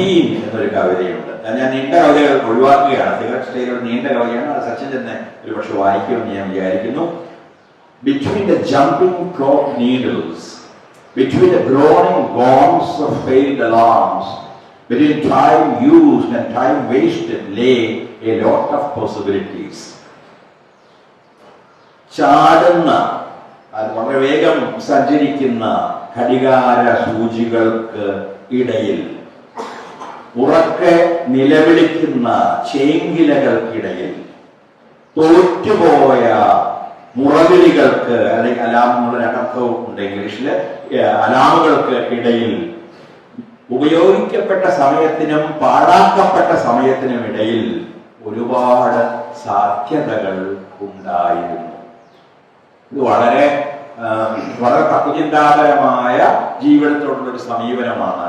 Theme എന്നൊരു കവിതയുണ്ട്. ഞാൻ നീണ്ട കവിതകൾ ഒഴിവാക്കുകയാണ്. സിഗരറ്റ് സ്റ്റൈൽ ഒരു നീണ്ട കവിതയാണ്. അത് സച്ചിൻ തന്നെ ഒരു പക്ഷെ വായിക്കുമെന്ന് ഞാൻ വിചാരിക്കുന്നു. Between the jumping clock needles, between the groaning gongs of failed alarms, between time used and time wasted lay a lot of possibilities. ചാടുന്ന, വളരെ വേഗം സഞ്ചരിക്കുന്ന ഘടികാര സൂചികൾക്ക് ഇടയിൽ, ഉറക്കെ നിലവിളിക്കുന്ന ചേങ്കിലകൾക്കിടയിൽ, തോറ്റുപോയ മുറവിളികൾക്ക് അല്ലെങ്കിൽ അലാമുകളുടെ അടക്കവും ഉണ്ട് ഇംഗ്ലീഷില്, അലാമുകൾക്ക് ഇടയിൽ, ഉപയോഗിക്കപ്പെട്ട സമയത്തിനും പാഴാക്കപ്പെട്ട സമയത്തിനും ഇടയിൽ ഒരുപാട് സാധ്യതകൾ ഉണ്ടായിരുന്നു. ഇത് വളരെ വളരെ തത്വചിന്താപരമായ ജീവിതത്തോടുള്ള ഒരു സമീപനമാണ്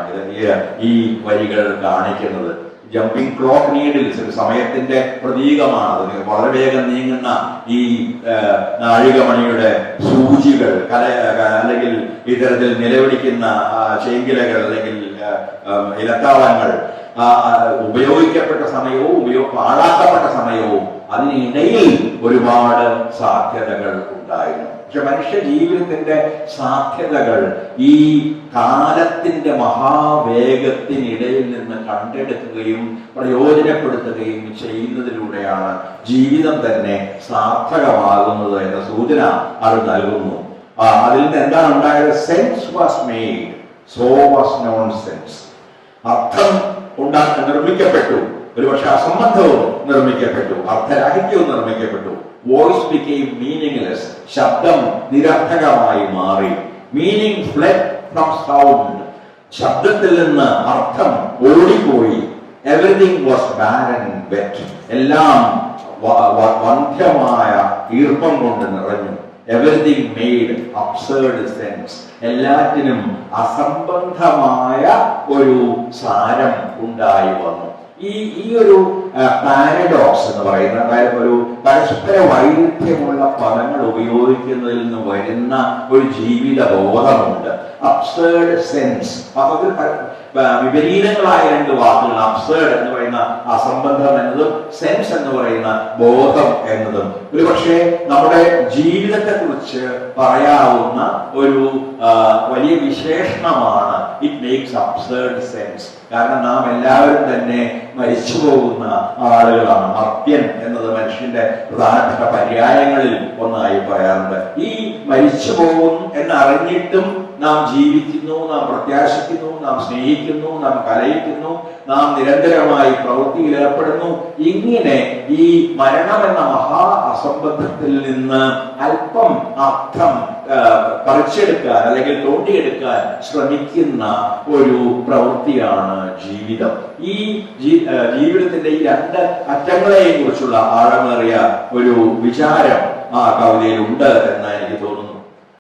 ഈ വരികൾ കാണിക്കുന്നത്. ജമ്പിങ് ക്ലോക്ക് നീഡിൽസ് ഒരു സമയത്തിന്റെ പ്രതീകമാണ്. വളരെ വേഗം നീങ്ങുന്ന ഈ നാഴികമണിയുടെ സൂചികൾ, അല്ലെങ്കിൽ ഇത്തരത്തിൽ നിലവിളിക്കുന്ന ചേങ്കിലകൾ അല്ലെങ്കിൽ ഇലത്താളങ്ങൾ, ഉപയോഗിക്കപ്പെട്ട സമയവും പാഴാക്കപ്പെട്ട സമയവും അതിനിടയിൽ ഒരുപാട് സാധ്യതകൾ ഉണ്ടായിരുന്നു. പക്ഷെ മനുഷ്യ ജീവിതത്തിന്റെ സാധ്യതകൾ ഈ കാലത്തിന്റെ മഹാവേഗത്തിനിടയിൽ നിന്ന് കണ്ടെടുക്കുകയും പ്രയോജനപ്പെടുത്തുകയും ചെയ്യുന്നതിലൂടെയാണ് ജീവിതം തന്നെ സാർത്ഥകമാകുന്നത് എന്ന സൂചന അത് നൽകുന്നു. അതിൽ നിന്ന് എന്താണ് ഉണ്ടായത്? Sense was made, so was known sense. അർത്ഥം നിർമ്മിക്കപ്പെട്ടു, ഒരുപക്ഷെ അസംബന്ധവും നിർമ്മിക്കപ്പെട്ടു, അർത്ഥരാഹിത്യവും നിർമ്മിക്കപ്പെട്ടു. വോയിസ് became meaningless, ശബ്ദം നിരർത്ഥകമായി മാറി. മീനിങ് fled from sound, ശബ്ദത്തിൽ നിന്ന് അർത്ഥം ഓടിപ്പോയി. Everything was barren and wet, എല്ലാം വന്ധ്യമായ ഈർപ്പം കൊണ്ട് നിറഞ്ഞു. എവറിഥിങ് മെയ്ഡ് അബ്സേർഡ് സെൻസ്, എല്ലാറ്റിനും അസംബന്ധമായ ഒരു സാരം ഉണ്ടായി വന്നു. ഈ ഒരു പാരഡോക്സ് എന്ന് പറയുന്ന, അതായത് ഒരു പരസ്പര വൈരുദ്ധ്യമുള്ള പദങ്ങൾ ഉപയോഗിക്കുന്നതിൽ നിന്ന് വരുന്ന ഒരു ജീവിത ബോധമുണ്ട്. അബ്സേർഡ് സെൻസ്, അതിൽ വിപരീതങ്ങളായ രണ്ട് വാക്കുകൾ, അബ്സേർഡ് എന്ന് പറയുന്ന അസംബന്ധം എന്നതും സെൻസ് എന്ന് പറയുന്ന ബോധം എന്നതും ഒരുപക്ഷെ നമ്മുടെ ജീവിതത്തെ കുറിച്ച് പറയാവുന്ന ഒരു വലിയ വിശേഷണമാണ്. It makes absurd sense. കാരണം നാം എല്ലാവരും തന്നെ മരിച്ചു പോകുന്ന ആളുകളാണ്. മർത്യൻ എന്നത് മനുഷ്യന്റെ പ്രധാനപ്പെട്ട പര്യായങ്ങളിൽ ഒന്നായി പറയാറുണ്ട്. ഈ മരിച്ചു പോകും എന്നറിഞ്ഞിട്ടും നാം ജീവിക്കുന്നു, നാം പ്രത്യാശിക്കുന്നു, നാം സ്നേഹിക്കുന്നു, നാം കലയിക്കുന്നു, നാം നിരന്തരമായി പ്രവൃത്തിയിൽ ഏർപ്പെടുന്നു. ഇങ്ങനെ ഈ മരണം എന്ന മഹാ അസംബന്ധത്തിൽ നിന്ന് അല്പം അർത്ഥം പറിച്ചെടുക്കാൻ അല്ലെങ്കിൽ തോണ്ടിയെടുക്കാൻ ശ്രമിക്കുന്ന ഒരു പ്രവൃത്തിയാണ് ജീവിതം. ഈ ജീവിതത്തിന്റെ ഈ രണ്ട് അറ്റങ്ങളെയും കുറിച്ചുള്ള ആഴമേറിയ ഒരു വിചാരം ആ കവിതയിൽ ഉണ്ട് എന്ന് എനിക്ക് തോന്നുന്നു.